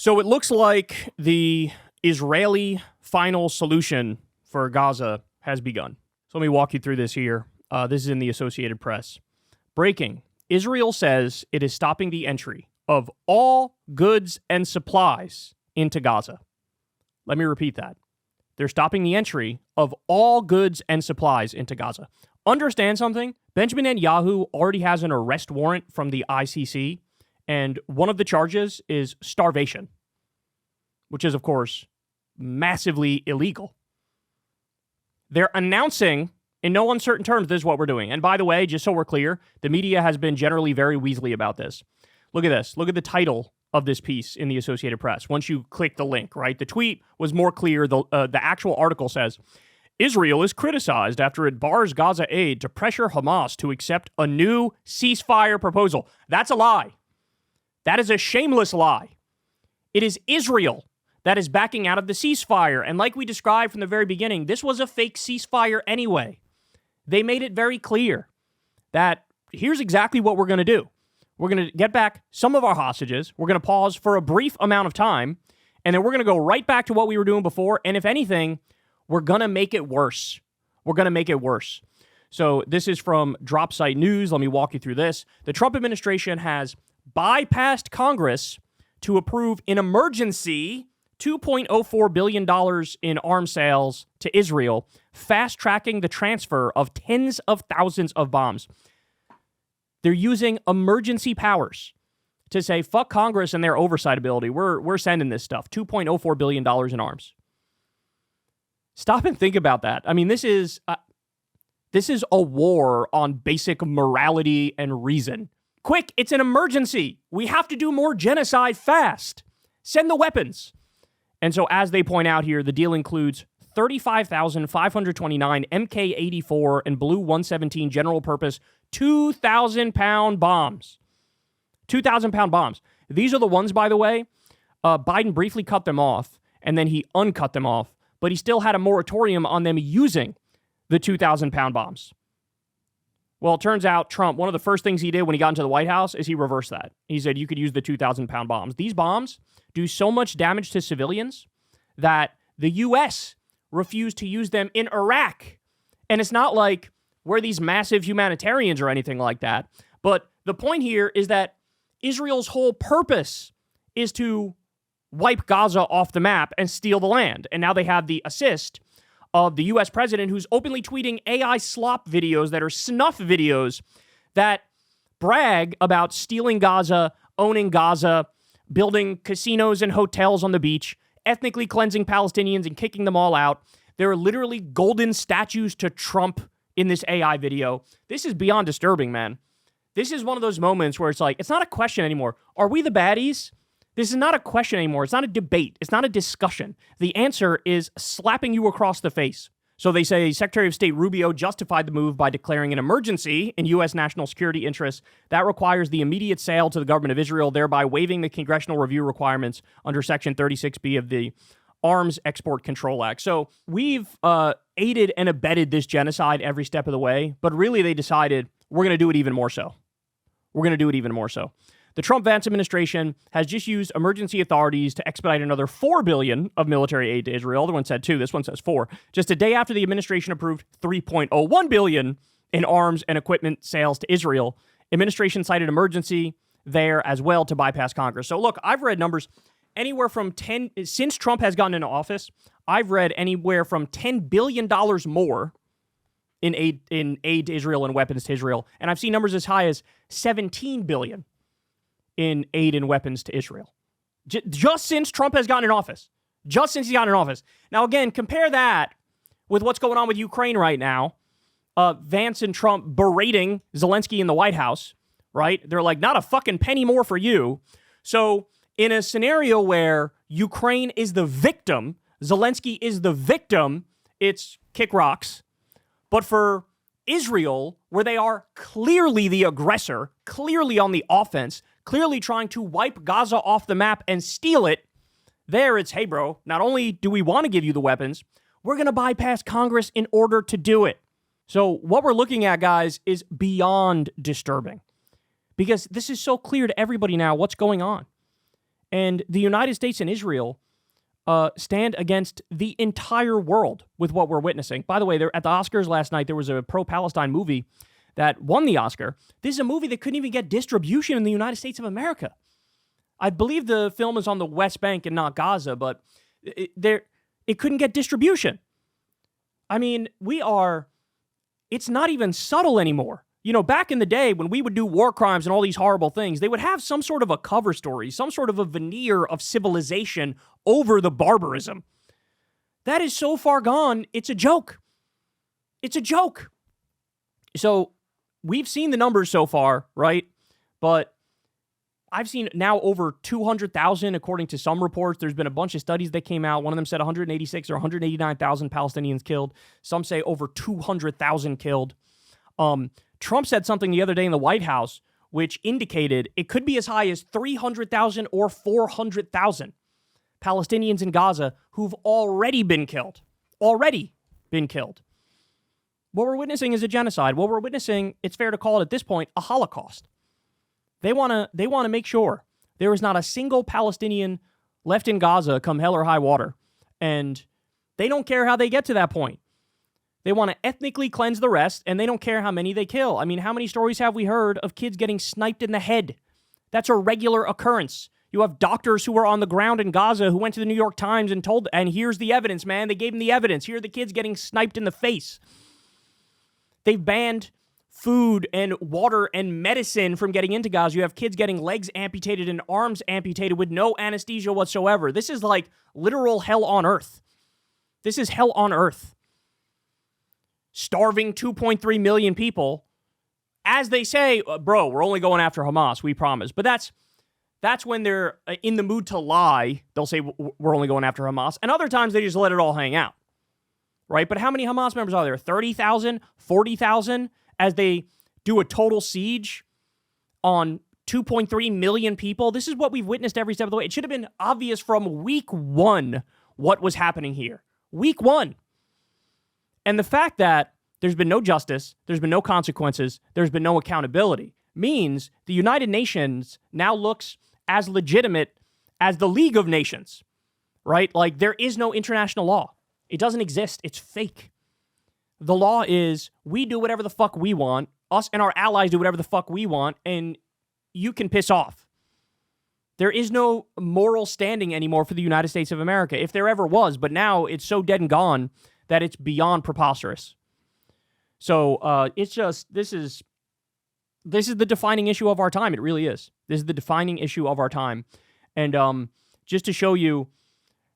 So it looks like the Israeli final solution for Gaza has begun. So let me walk you through this here. This is in the Associated Press. Breaking. Israel says it is stopping the entry of all goods and supplies into Gaza. Let me repeat that. They're stopping the entry of all goods and supplies into Gaza. Understand something? Benjamin Netanyahu already has an arrest warrant from the ICC, and one of the charges is starvation, which is, of course, massively illegal. They're announcing, in no uncertain terms, this is what we're doing. And by the way, just so we're clear, the media has been generally very weaselly about this. Look at this. Look at the title of this piece in the Associated Press. Once you click the link, right? The tweet was more clear. The actual article says, Israel is criticized after it bars Gaza aid to pressure Hamas to accept a new ceasefire proposal. That's a lie. That is a shameless lie. It is Israel that is backing out of the ceasefire. And like we described from the very beginning, this was a fake ceasefire anyway. They made it very clear that here's exactly what we're going to do. We're going to get back some of our hostages. We're going to pause for a brief amount of time, and then we're going to go right back to what we were doing before. And if anything, we're going to make it worse. We're going to make it worse. So this is from Dropsite News. Let me walk you through this. The Trump administration has bypassed Congress to approve an emergency $2.04 billion in arms sales to Israel, fast-tracking the transfer of tens of thousands of bombs. They're using emergency powers to say, fuck Congress and their oversight ability. We're sending this stuff, $2.04 billion in arms. Stop and think about that. I mean, this is a war on basic morality and reason. Quick, it's an emergency. We have to do more genocide fast. Send the weapons. And so as they point out here, the deal includes 35,529 MK-84 and Blue 117 general purpose 2,000-pound bombs. 2,000-pound bombs. These are the ones, by the way, Biden briefly cut them off, and then he uncut them off, but he still had a moratorium on them using the 2,000-pound bombs. Well, it turns out Trump, one of the first things he did when he got into the White House is he reversed that. He said you could use the 2,000-pound bombs. These bombs do so much damage to civilians that the U.S. refused to use them in Iraq. And it's not like we're these massive humanitarians or anything like that. But the point here is that Israel's whole purpose is to wipe Gaza off the map and steal the land. And now they have the assist of the U.S. president who's openly tweeting AI slop videos that are snuff videos that brag about stealing Gaza, owning Gaza, building casinos and hotels on the beach, ethnically cleansing Palestinians and kicking them all out. There are literally golden statues to Trump in this AI video. This is beyond disturbing, man. This is one of those moments where it's like, it's not a question anymore. Are we the baddies? This is not a question anymore. It's not a debate. It's not a discussion. The answer is slapping you across the face. So they say Secretary of State Rubio justified the move by declaring an emergency in U.S. national security interests that requires the immediate sale to the government of Israel, thereby waiving the congressional review requirements under Section 36B of the Arms Export Control Act. So we've aided and abetted this genocide every step of the way, but really they decided we're going to do it even more so. We're going to do it even more so. The Trump-Vance administration has just used emergency authorities to expedite another $4 billion of military aid to Israel. The other one said 2. This one says 4. Just a day after the administration approved $3.01 billion in arms and equipment sales to Israel, administration cited emergency there as well to bypass Congress. So look, I've read numbers anywhere from 10 since Trump has gotten into office. I've read anywhere from $10 billion more in aid to Israel and weapons to Israel, and I've seen numbers as high as $17 billion in aid and weapons to Israel. Just since Trump has gotten in office. Just since he's gotten in office. Now, again, compare that with what's going on with Ukraine right now. Vance and Trump berating Zelensky in the White House, right? They're like, not a fucking penny more for you. So in a scenario where Ukraine is the victim, Zelensky is the victim, it's kick rocks. But for Israel, where they are clearly the aggressor, clearly on the offense, clearly trying to wipe Gaza off the map and steal it, there it's, hey, bro, not only do we want to give you the weapons, we're going to bypass Congress in order to do it. So what we're looking at, guys, is beyond disturbing because this is so clear to everybody now what's going on. And the United States and Israel stand against the entire world with what we're witnessing. By the way, at the Oscars last night, there was a pro-Palestine movie that won the Oscar. This is a movie that couldn't even get distribution in the United States of America. I believe the film is on the West Bank and not Gaza, but it couldn't get distribution. I mean, it's not even subtle anymore. You know, back in the day when we would do war crimes and all these horrible things, they would have some sort of a cover story, some sort of a veneer of civilization over the barbarism. That is so far gone, it's a joke. It's a joke. So we've seen the numbers so far, right? But I've seen now over 200,000, according to some reports. There's been a bunch of studies that came out. One of them said 186 or 189,000 Palestinians killed. Some say over 200,000 killed. Trump said something the other day in the White House, which indicated it could be as high as 300,000 or 400,000 Palestinians in Gaza who've already been killed. Already been killed. What we're witnessing is a genocide. What we're witnessing, it's fair to call it at this point, a Holocaust. They want to make sure there is not a single Palestinian left in Gaza come hell or high water. And they don't care how they get to that point. They want to ethnically cleanse the rest, and they don't care how many they kill. I mean, how many stories have we heard of kids getting sniped in the head? That's a regular occurrence. You have doctors who were on the ground in Gaza who went to the New York Times and told, and here's the evidence, man. They gave them the evidence. Here are the kids getting sniped in the face. They've banned food and water and medicine from getting into Gaza. You have kids getting legs amputated and arms amputated with no anesthesia whatsoever. This is like literal hell on earth. This is hell on earth. Starving 2.3 million people. As they say, bro, we're only going after Hamas, we promise. But that's when they're in the mood to lie. They'll say, we're only going after Hamas. And other times they just let it all hang out. Right? But how many Hamas members are there? 30,000? 40,000? As they do a total siege on 2.3 million people? This is what we've witnessed every step of the way. It should have been obvious from week one what was happening here. Week one. And the fact that there's been no justice, there's been no consequences, there's been no accountability means the United Nations now looks as legitimate as the League of Nations, right? Like, there is no international law. It doesn't exist. It's fake. The law is we do whatever the fuck we want, us and our allies do whatever the fuck we want, and you can piss off. There is no moral standing anymore for the United States of America, if there ever was, but now it's so dead and gone that it's beyond preposterous. So it's just, this is the defining issue of our time. It really is. This is the defining issue of our time. And just to show you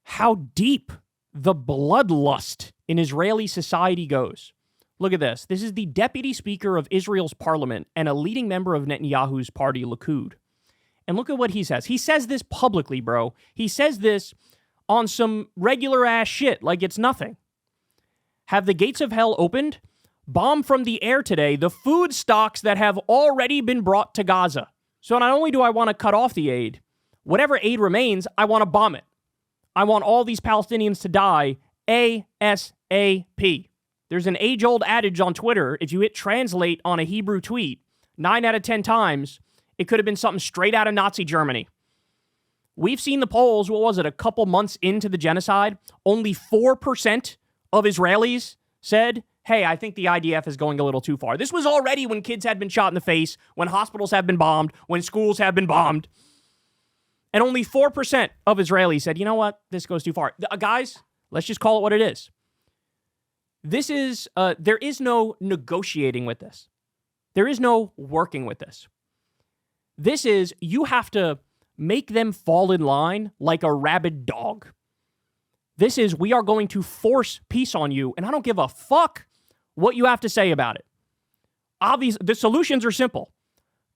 how deep the bloodlust in Israeli society goes. Look at this. This is the deputy speaker of Israel's parliament and a leading member of Netanyahu's party, Likud. And look at what he says. He says this publicly, bro. He says this on some regular ass shit like it's nothing. Have the gates of hell opened? Bomb from the air today the food stocks that have already been brought to Gaza. So not only do I want to cut off the aid, whatever aid remains, I want to bomb it. I want all these Palestinians to die ASAP. There's an age-old adage on Twitter. If you hit translate on a Hebrew tweet, 9 out of 10 times, it could have been something straight out of Nazi Germany. We've seen the polls, what was it, a couple months into the genocide? Only 4% of Israelis said, hey, I think the IDF is going a little too far. This was already when kids had been shot in the face, when hospitals have been bombed, when schools have been bombed. And only 4% of Israelis said, you know what, this goes too far. Guys, let's just call it what it is. This is, there is no negotiating with this. There is no working with this. This is, you have to make them fall in line like a rabid dog. This is, we are going to force peace on you, and I don't give a fuck what you have to say about it. The solutions are simple.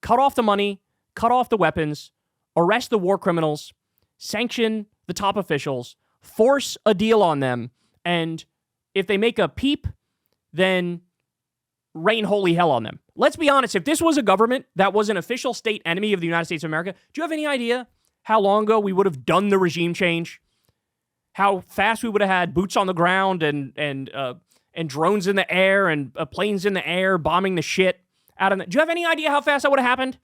Cut off the money, cut off the weapons, arrest the war criminals, sanction the top officials, force a deal on them, and if they make a peep, then rain holy hell on them. Let's be honest, if this was a government that was an official state enemy of the United States of America, do you have any idea how long ago we would have done the regime change? How fast we would have had boots on the ground and drones in the air and planes in the air bombing the shit out of the... Do you have any idea how fast that would have happened?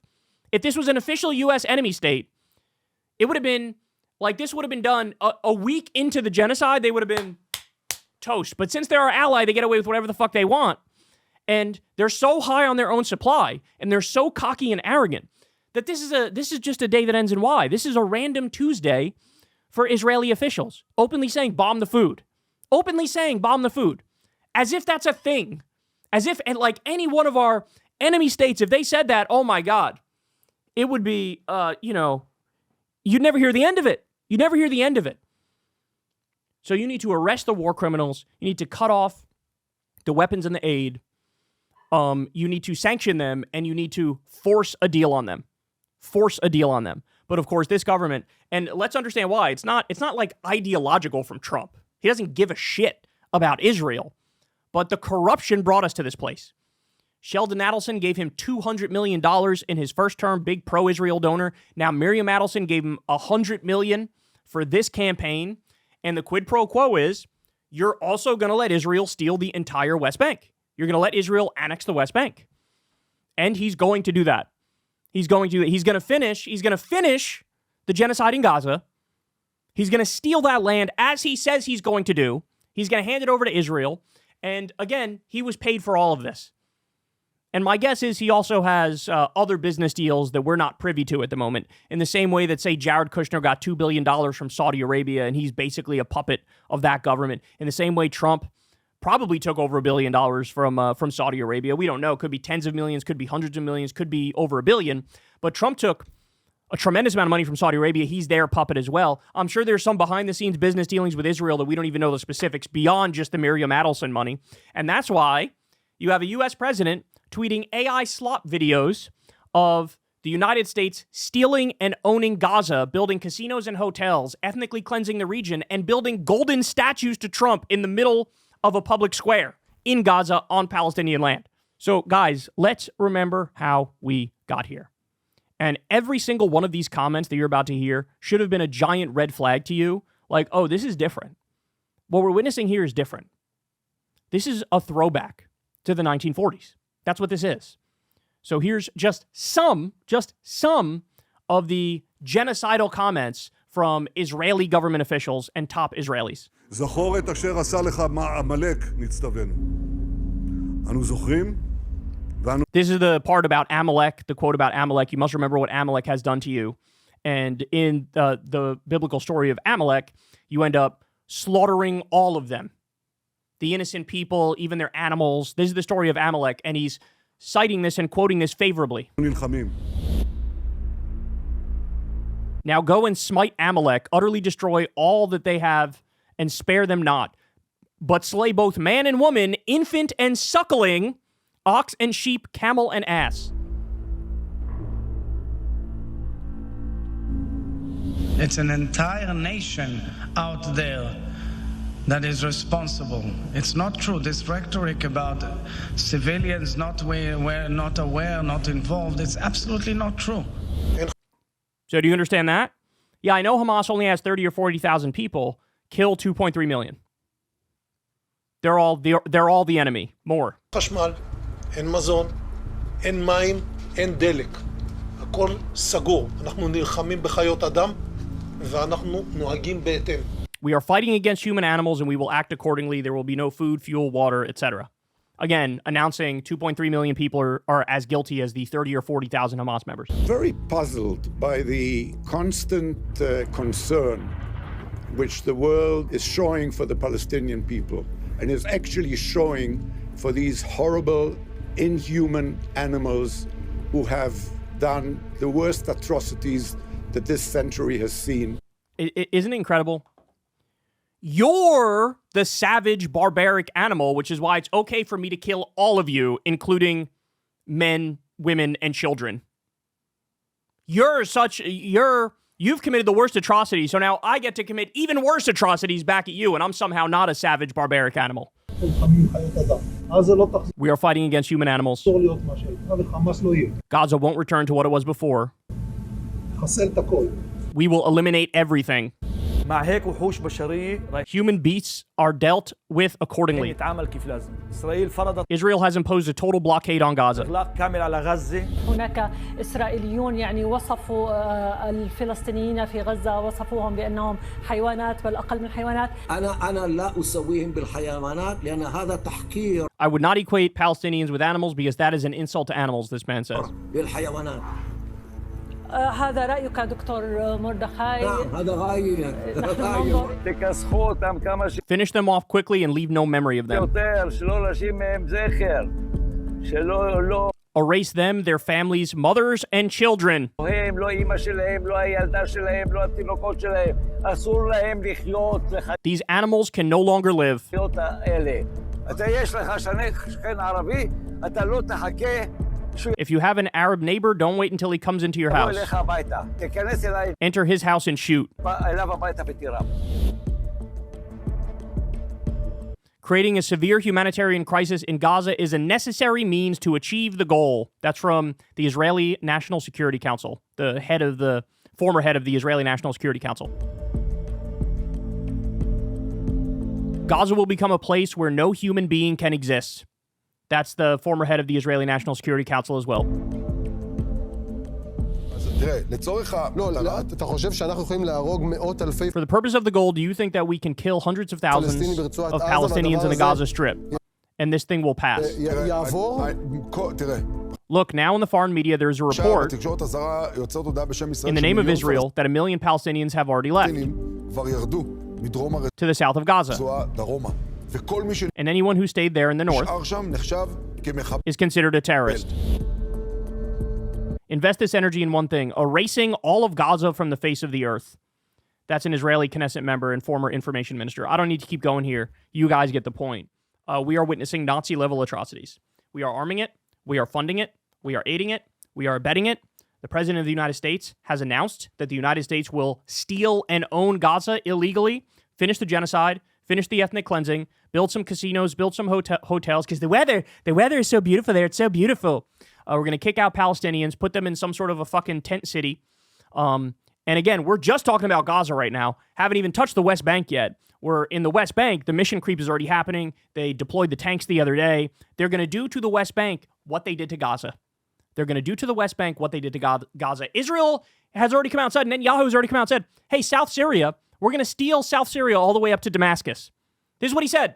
If this was an official U.S. enemy state, It would have been, like, this would have been done a week into the genocide, they would have been toast. But since they're our ally, they get away with whatever the fuck they want. And they're so high on their own supply, and they're so cocky and arrogant, that this is just a day that ends in Y. This is a random Tuesday for Israeli officials, openly saying, bomb the food. Openly saying, bomb the food. As if that's a thing. As if, and like any one of our enemy states, if they said that, oh my God, it would be, you'd never hear the end of it. You'd never hear the end of it. So you need to arrest the war criminals. You need to cut off the weapons and the aid. You need to sanction them, and you need to force a deal on them. Force a deal on them. But of course, this government, and let's understand why, it's not like ideological from Trump. He doesn't give a shit about Israel. But the corruption brought us to this place. Sheldon Adelson gave him $200 million in his first term, big pro-Israel donor. Now Miriam Adelson gave him $100 million for this campaign. And the quid pro quo is, you're also going to let Israel steal the entire West Bank. You're going to let Israel annex the West Bank. And he's going to do that. He's going to finish the genocide in Gaza. He's going to steal that land as he says he's going to do. He's going to hand it over to Israel. And again, he was paid for all of this. And my guess is he also has other business deals that we're not privy to at the moment, in the same way that, say, Jared Kushner got $2 billion from Saudi Arabia, and he's basically a puppet of that government. In the same way Trump probably took over $1 billion from Saudi Arabia. We don't know. Could be tens of millions, could be hundreds of millions, could be over $1 billion. But Trump took a tremendous amount of money from Saudi Arabia. He's their puppet as well. I'm sure there's some behind-the-scenes business dealings with Israel that we don't even know the specifics beyond just the Miriam Adelson money. And that's why you have a U.S. president tweeting AI slop videos of the United States stealing and owning Gaza, building casinos and hotels, ethnically cleansing the region, and building golden statues to Trump in the middle of a public square in Gaza on Palestinian land. So, guys, let's remember how we got here. And every single one of these comments that you're about to hear should have been a giant red flag to you. Like, oh, this is different. What we're witnessing here is different. This is a throwback to the 1940s. That's what this is. So here's just some of the genocidal comments from Israeli government officials and top Israelis. זכור את אשר עשה לך עמלק, נצטווינו. אנו זוכרים? This is the part about Amalek, the quote about Amalek. You must remember what Amalek has done to you. And in the biblical story of Amalek, you end up slaughtering all of them. The innocent people, even their animals. This is the story of Amalek, and he's citing this and quoting this favorably. Now go and smite Amalek, utterly destroy all that they have, and spare them not. But slay both man and woman, infant and suckling, ox and sheep, camel and ass. It's an entire nation out there that is responsible. It's not true. This rhetoric about civilians not aware, not involved, it's absolutely not true. So do you understand that? Yeah, I know Hamas only has 30 or 40,000 people. Kill 2.3 million. They're all the enemy. More. חשמל, אין מזון, אין מים, אין דלק. הכל סגור. אנחנו נלחמים בחיות אדם ואנחנו נוהגים בהתאם. We are fighting against human animals, and we will act accordingly. There will be no food, fuel, water, etc. Again, announcing 2.3 million people are as guilty as the 30 or 40,000 Hamas members. Very puzzled by the constant concern which the world is showing for the Palestinian people, and is actually showing for these horrible, inhuman animals who have done the worst atrocities that this century has seen. Isn't it incredible? You're the savage, barbaric animal, which is why it's okay for me to kill all of you, including men, women, and children. You've committed the worst atrocities, so now I get to commit even worse atrocities back at you, and I'm somehow not a savage, barbaric animal. We are fighting against human animals. Gaza won't return to what it was before. We will eliminate everything. مع هيك وحوش بشرية Human beasts are dealt with accordingly. يتعامل كيف لازم. إسرائيل فرضت Israel has imposed a total blockade on Gaza. إغلاق كامل على غزة. هناك إسرائيليون يعني وصفوا الفلسطينيين في غزة وصفوهم بأنهم حيوانات بل أقل من حيوانات. أنا لا أسويهم بالحيوانات لأن هذا تحقير. I would not equate Palestinians with animals because that is an insult to animals, this man says. بالحيوانات. هذا رأيك دكتور مردخاي. نعم هذا رأيي. تكسخوתם كما Finish them off quickly and leave no memory of them. שיותר, שלא להשאיר מהם זכר. שלא Erase them, their families, mothers, and children. הם, לא אמא שלהם, לא הילדה שלהם, לא התינוקות שלהם. אסור להם לחיות These animals can no longer live. לחיות האלה. אתה יש לך שכן ערבי, אתה לא תחכה. If you have an Arab neighbor, don't wait until he comes into your house. Enter his house and shoot. Creating a severe humanitarian crisis in Gaza is a necessary means to achieve the goal. That's from the Israeli National Security Council, the former head of the Israeli National Security Council. Gaza will become a place where no human being can exist. That's the former head of the Israeli National Security Council as well. For the purpose of the goal, do you think that we can kill hundreds of thousands of Palestinians in the Gaza Strip and this thing will pass? Look, now in the foreign media, there's a report in the name of Israel that 1 million Palestinians have already left to the south of Gaza. And anyone who stayed there in the north is considered a terrorist. Invest this energy in one thing, erasing all of Gaza from the face of the earth. That's an Israeli Knesset member and former information minister. I don't need to keep going here. You guys get the point. We are witnessing Nazi-level atrocities. We are arming it. We are funding it. We are aiding it. We are abetting it. The President of the United States has announced that the United States will steal and own Gaza illegally, finish the genocide, finish the ethnic cleansing, build some casinos, build some hotels, because the weather is so beautiful there. It's so beautiful. We're going to kick out Palestinians, put them in some sort of a fucking tent city. And again, we're just talking about Gaza right now. Haven't even touched the West Bank yet. We're in the West Bank. The mission creep is already happening. They deployed the tanks the other day. They're going to do to the West Bank what they did to Gaza. They're going to do to the West Bank what they did to Gaza. Israel has already come out and said, Netanyahu has already come out and said, hey, South Syria, we're going to steal South Syria all the way up to Damascus. This is what he said.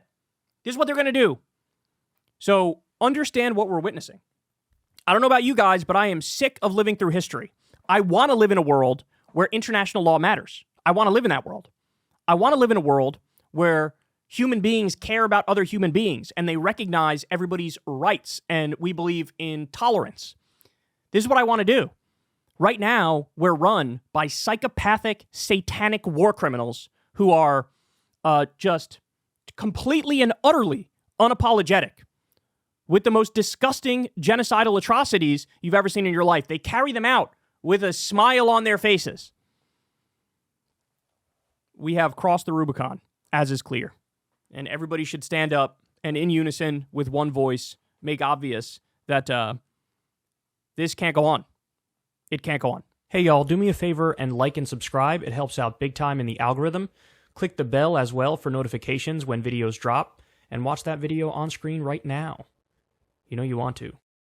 This is what they're going to do. So understand what we're witnessing. I don't know about you guys, but I am sick of living through history. I want to live in a world where international law matters. I want to live in that world. I want to live in a world where human beings care about other human beings and they recognize everybody's rights and we believe in tolerance. This is what I want to do. Right now, we're run by psychopathic, satanic war criminals who are just completely and utterly unapologetic with the most disgusting genocidal atrocities you've ever seen in your life. They carry them out with a smile on their faces. We have crossed the Rubicon, as is clear. And everybody should stand up and in unison with one voice make obvious that this can't go on. It can't go on. Hey, y'all, do me a favor and like and subscribe. It helps out big time in the algorithm. Click the bell as well for notifications when videos drop. And watch that video on screen right now. You know you want to.